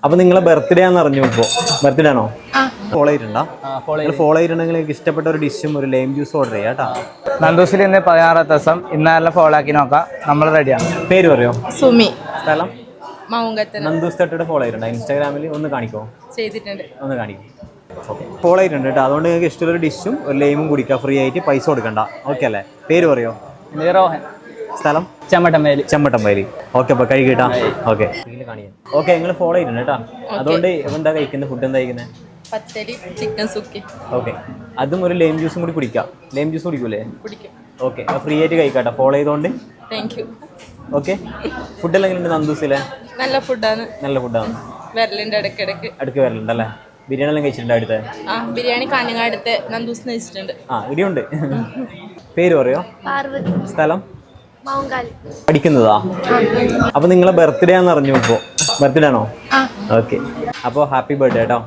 അപ്പൊ നിങ്ങളെ ബർത്ത്ഡേ ആണെന്ന് അറിഞ്ഞു ഇപ്പോ. ബർത്ത്ഡേ ആണോ? ഫോളോ ചെയ്തിട്ടുണ്ടോ? ഫോളോ ചെയ്തിട്ടുണ്ടെങ്കിൽ നിങ്ങൾക്ക് ഇഷ്ടപ്പെട്ട ഒരു ഡിഷും ഒരു ലൈം ജ്യൂസ് ഓർഡർ ചെയ്യാം കേട്ടോ. നന്ദൂസിൽ ഇന്ന് 16 ദിവസം ഇന്നെല്ലാം ഫോളോ ആക്കി നോക്കാം. നമ്മൾ റെഡിയാണ്. പേര് പറയോ? സുമി. സ്ഥലം? മൗങ്കത്തിന്. നന്ദൂസ് തട്ടിയുടെ ഫോളോ ചെയ്തിട്ടുണ്ടോ? ഇൻസ്റ്റാഗ്രാമിൽ ഒന്ന് കാണിക്കോ? ചെയ്തിട്ടുണ്ട്. ഒന്ന് കാണിക്കും. ഓക്കെ, ഫോളോ ചെയ്തിട്ടുണ്ട് കേട്ടോ. അതുകൊണ്ട് നിങ്ങൾക്ക് ഇഷ്ടമുള്ള ഡിഷും ഒരു ലൈമും കുടിക്കാം, ഫ്രീ ആയിട്ട്, പൈസ കൊടുക്കണ്ട. ഓക്കെ അല്ലേ? പേര് പറയോ? റോഹൻ. സ്ഥലം? ചെമ്മട്ടമ്പേലി. ചെമ്മട്ടമ്പേലി. ഓക്കെ, അപ്പോൾ കഴുകിട്ടാ. ഓക്കെ കാണിക്കാം. ഓക്കെ, നിങ്ങൾ ഫോളോ ചെയ്തിട്ടുണ്ട് കേട്ടോ. അതുകൊണ്ട് എന്താ കഴിക്കുന്നത്? ഫുഡ് എന്താ കഴിക്കുന്നത്? പച്ചരി ചിക്കൻ സുക്കി. ഓക്കെ, അതും ഒരു ലൈം ജ്യൂസും കൂടി കുടിക്കാം. ലൈം ജ്യൂസ് കുടിക്കൂലേ? കുടിക്കും. ഓക്കെ, ഫ്രീ ആയിട്ട് കഴിക്കാട്ടോ ഫോളോ ചെയ്തുകൊണ്ട്. Thank you. ഓക്കെ, ഫുഡെല്ലാം എങ്ങനെയുണ്ട് നന്ദൂസിലെ? നല്ല ഫുഡാണ്. നല്ല ഫുഡാണ്. വരലുണ്ട് ഇടയ്ക്കിടയ്ക്ക്. അടുക്ക് വരലുണ്ടല്ലേ? ബിരിയാണി എല്ലാം കഴിച്ചിട്ടുണ്ട് അടുത്ത്? ബിരിയാണി കാഞ്ഞങ്ങാടുത്ത് നന്ദൂസ് കഴിച്ചിട്ടുണ്ട്. ഇടിയുണ്ട്. പേര് പറയോ? പാർവതി. സ്ഥലം? മൗങ്കാലി. പഠിക്കുന്നതാ? അപ്പൊ നിങ്ങളെ ബർത്ത്ഡേ ആണെന്ന് അറിഞ്ഞു ഇപ്പോ. ബർത്ത്ഡേ ആണോ? ഓക്കെ, അപ്പോൾ ഹാപ്പി ബർത്ത്ഡേ കേട്ടോ.